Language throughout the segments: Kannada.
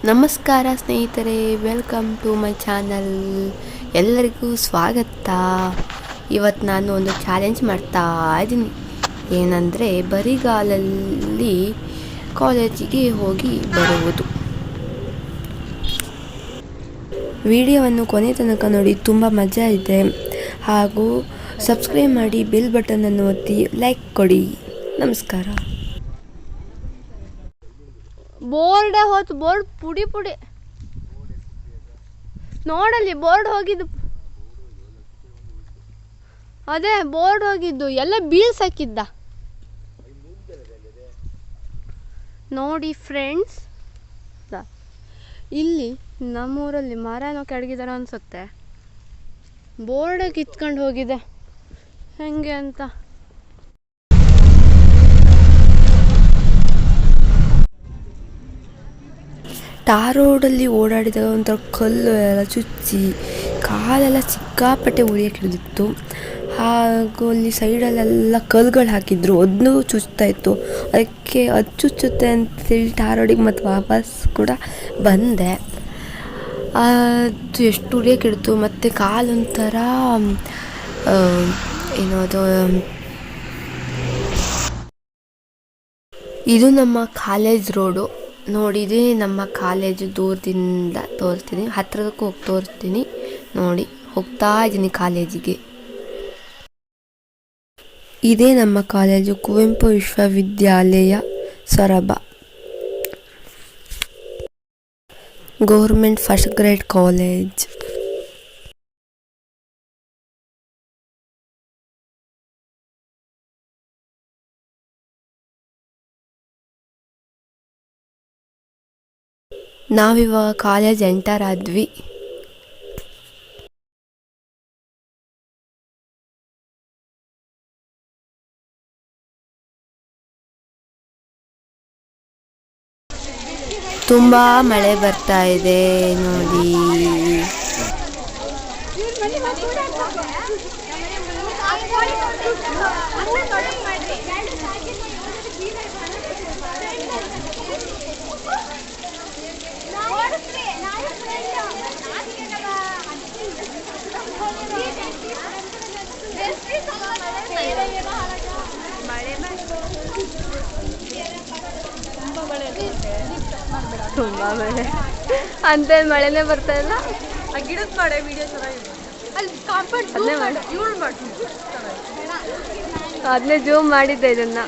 ನಮಸ್ಕಾರ ಸ್ನೇಹಿತರೆ, ವೆಲ್ಕಮ್ ಟು ಮೈ ಚಾನಲ್. ಎಲ್ಲರಿಗೂ ಸ್ವಾಗತ. ಇವತ್ತು ನಾನು ಒಂದು ಚಾಲೆಂಜ್ ಮಾಡ್ತಾ ಇದ್ದೀನಿ. ಏನಂದರೆ ಬರಿಗಾಲಲ್ಲಿ ಕಾಲೇಜಿಗೆ ಹೋಗಿ ಬರುವುದು. ವಿಡಿಯೋವನ್ನು ಕೊನೆ ತನಕ ನೋಡಿ, ತುಂಬ ಮಜಾ ಇದೆ. ಹಾಗೂ ಸಬ್ಸ್ಕ್ರೈಬ್ ಮಾಡಿ, ಬೆಲ್ ಬಟನನ್ನು ಒತ್ತಿ, ಲೈಕ್ ಕೊಡಿ. ನಮಸ್ಕಾರ. ಬೋರ್ಡೇ ಹೋಯ್ತು, ಬೋರ್ಡ್ ಪುಡಿ ಪುಡಿ ನೋಡಲ್ಲಿ ಬೋರ್ಡ್ ಹೋಗಿದ್ದು. ಅದೇ ಬೋರ್ಡ್ ಹೋಗಿದ್ದು ಎಲ್ಲ ಬೀಳ್ಸಾಕಿದ್ದ ನೋಡಿ ಫ್ರೆಂಡ್ಸ್. ಇಲ್ಲಿ ನಮ್ಮೂರಲ್ಲಿ ಮರನೋ ಕೆಡಗಿದಾರ ಅನ್ಸುತ್ತೆ. ಬೋರ್ಡ್ ಕಿತ್ಕೊಂಡು ಹೋಗಿದೆ ಹೆಂಗೆ ಅಂತ. ಟಾರ್ ರೋಡಲ್ಲಿ ಓಡಾಡಿದಾಗ ಒಂಥರ ಕಲ್ಲು ಎಲ್ಲ ಚುಚ್ಚಿ ಕಾಲೆಲ್ಲ ಸಿಕ್ಕಾಪಟ್ಟೆ ಉರಿಯಕ್ಕೆ ಹಿಡಿದಿತ್ತು. ಹಾಗೂ ಅಲ್ಲಿ ಸೈಡಲ್ಲೆಲ್ಲ ಕಲ್ಲುಗಳು ಹಾಕಿದ್ರು, ಅದನ್ನೂ ಚುಚ್ತಾ ಇತ್ತು. ಅದಕ್ಕೆ ಅದು ಚುಚ್ಚುತ್ತೆ ಅಂತೇಳಿ ಟಾರ್ ರೋಡಿಗೆ ಮತ್ತು ವಾಪಸ್ ಕೂಡ ಬಂದೆ. ಅದು ಎಷ್ಟು ಉರಿಯಕ್ಕೆ ಹಿಡಿತು. ಮತ್ತು ಕಾಲೊಂಥರ ಏನೋ ಅದು. ಇದು ನಮ್ಮ ಕಾಲೇಜ್ ರೋಡು ನೋಡಿ. ನಮ್ಮ ಕಾಲೇಜು ದೂರದಿಂದ ತೋರಿಸ್ತೀನಿ, ಹತ್ತಿರದಕ್ಕೂ ಹೋಗಿ ತೋರಿಸ್ತೀನಿ ನೋಡಿ. ಹೋಗ್ತಾ ಇದ್ದೀನಿ ಕಾಲೇಜಿಗೆ. ಇದೇ ನಮ್ಮ ಕಾಲೇಜು, ಕುವೆಂಪು ವಿಶ್ವವಿದ್ಯಾಲಯ Soraba, government first grade college. ನಾವಿವಾಗ ಕಾಲೇಜ್ ಎಂಟರ್ ಆದ್ವಿ. ತುಂಬ ಮಳೆ ಬರ್ತಾ ಇದೆ ನೋಡಿ. ತುಂಬ ಮಳೆ ಅಂತ ಮಳೆನೇ ಬರ್ತಾ ಇಲ್ಲ. ಗಿಡದ ಮಾಡೆ ವಿಡಿಯೋ ಚೆನ್ನಾಗಿದೆ. ಅದನ್ನೇ ಜೂಮ್ ಮಾಡಿದ್ದೆ ಇದನ್ನ.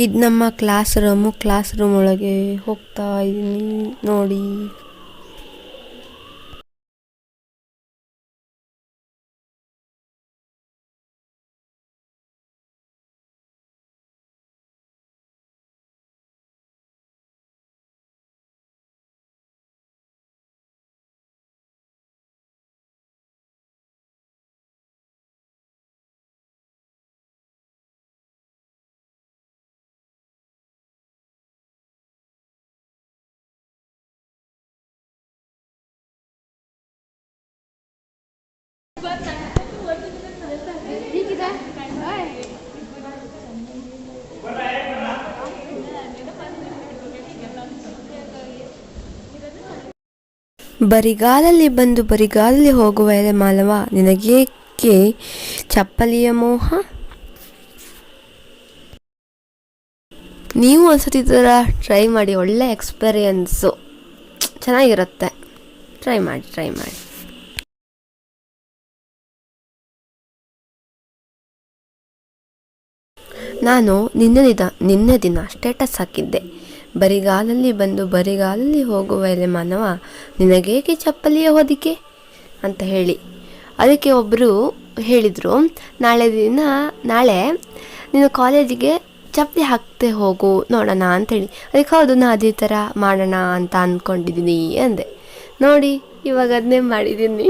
ಇದು ನಮ್ಮ ಕ್ಲಾಸ್ ರೂಮ್ ಒಳಗೆ ಹೋಗ್ತಾ ಇದ್ದೀನಿ ನೋಡಿ. ಬರಿಗಾಲಲ್ಲಿ ಬಂದು ಬರಿಗಾಲಲ್ಲಿ ಹೋಗುವ ಎಲೆ ಮಾಲವ, ನಿನಗೇಕೆ ಚಪ್ಪಲಿಯ ಮೋಹ. ನೀವು ಒಂದ್ಸತಿ ಈ ಥರ ಟ್ರೈ ಮಾಡಿ, ಒಳ್ಳೆ ಎಕ್ಸ್ಪೀರಿಯನ್ಸು, ಚೆನ್ನಾಗಿರುತ್ತೆ. ಟ್ರೈ ಮಾಡಿ. ನಾನು ನಿನ್ನೆ ದಿನ ಸ್ಟೇಟಸ್ ಹಾಕಿದ್ದೆ, ಬರಿಗಾಲಲ್ಲಿ ಬಂದು ಬರಿಗಾಲಲ್ಲಿ ಹೋಗುವ ಎಲೆ ಮಾನವ, ನಿನಗೇಕೆ ಚಪ್ಪಲಿಯ ಹೊದಿಕೆ ಅಂತ ಹೇಳಿ. ಅದಕ್ಕೆ ಒಬ್ಬರು ಹೇಳಿದರು, ನಾಳೆ ನೀನು ಕಾಲೇಜಿಗೆ ಚಪ್ಪಲಿ ಹಾಕ್ತೆ ಹೋಗು ನೋಡೋಣ ಅಂಥೇಳಿ. ಅದಕ್ಕೆ ಹೌದು, ನಾ ಅದೇ ಥರ ಮಾಡೋಣ ಅಂತ ಅಂದ್ಕೊಂಡಿದ್ದೀನಿ ಅಂದೆ ನೋಡಿ. ಇವಾಗ ಅದನ್ನೇ ಮಾಡಿದ್ದೀನಿ.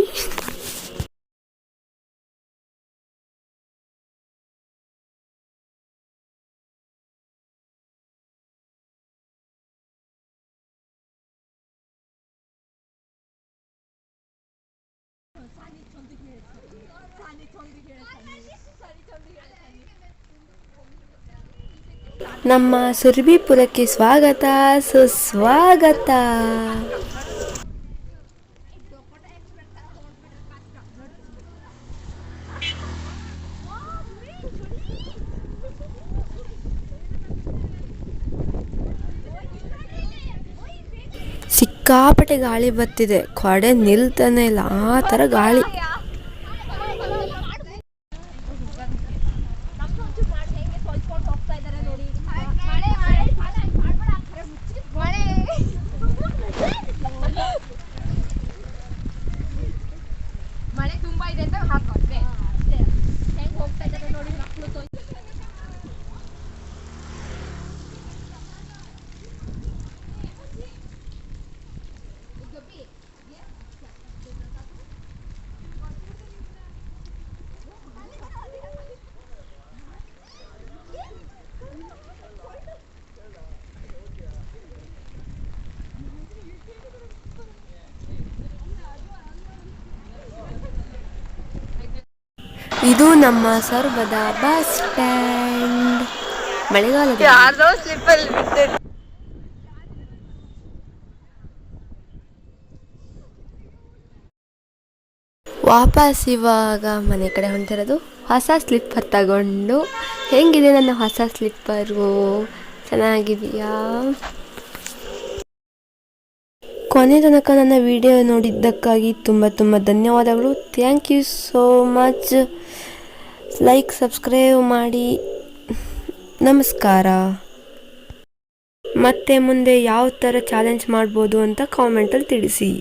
ನಮ್ಮ ಸುರಭಿಪುರಕ್ಕೆ ಸ್ವಾಗತ ಸುಸ್ವಾಗತ. ಸಿಕ್ಕಾಪಟ್ಟೆ ಗಾಳಿ ಬರ್ತಿದೆ, ಕೊಡೆ ನಿಲ್ತಾನೆ ಇಲ್ಲ, ಆ ಥರ ಗಾಳಿ. ಮಳೆ ತುಂಬಾ ಇದೆ ಅಂತ ಹಾಕೋದ್ರೆ ಹೆಂಗ್ ಹೋಗ್ತಾ ಇದ್ದಾರೆ ನೋಡಿ ಮಕ್ಕಳು. ಇದು ನಮ್ಮ ಸೊರಬದ ಬಸ್ ಸ್ಟ್ಯಾಂಡ್. ಮಳೆಗಾಲದ ಯಾರೋ ಸ್ಲಿಪ್ಪಲ್ಲಿ ಬಿದ್ದಿತ್ತು. ವಾಪಸ್ ಇವಾಗ ಮನೆ ಕಡೆ ಹೊಂಟಿರೋದು. ಹೊಸ ಸ್ಲಿಪ್ಪರ್ ತಗೊಂಡು. ಹೆಂಗಿದೆ ನನ್ನ ಹೊಸ ಸ್ಲಿಪ್ಪರು? ಚೆನ್ನಾಗಿದೆಯಾ? ಕೊನೆ ತನಕ ನನ್ನ ವಿಡಿಯೋ ನೋಡಿದ್ದಕ್ಕಾಗಿ ತುಂಬ ತುಂಬ ಧನ್ಯವಾದಗಳು. Thank you so much. Like subscribe ಮಾಡಿ. ನಮಸ್ಕಾರ. ಮತ್ತೆ ಮುಂದೆ ಯಾವ ಥರ ಚಾಲೆಂಜ್ ಮಾಡ್ಬೋದು ಅಂತ ಕಾಮೆಂಟಲ್ಲಿ ತಿಳಿಸಿ.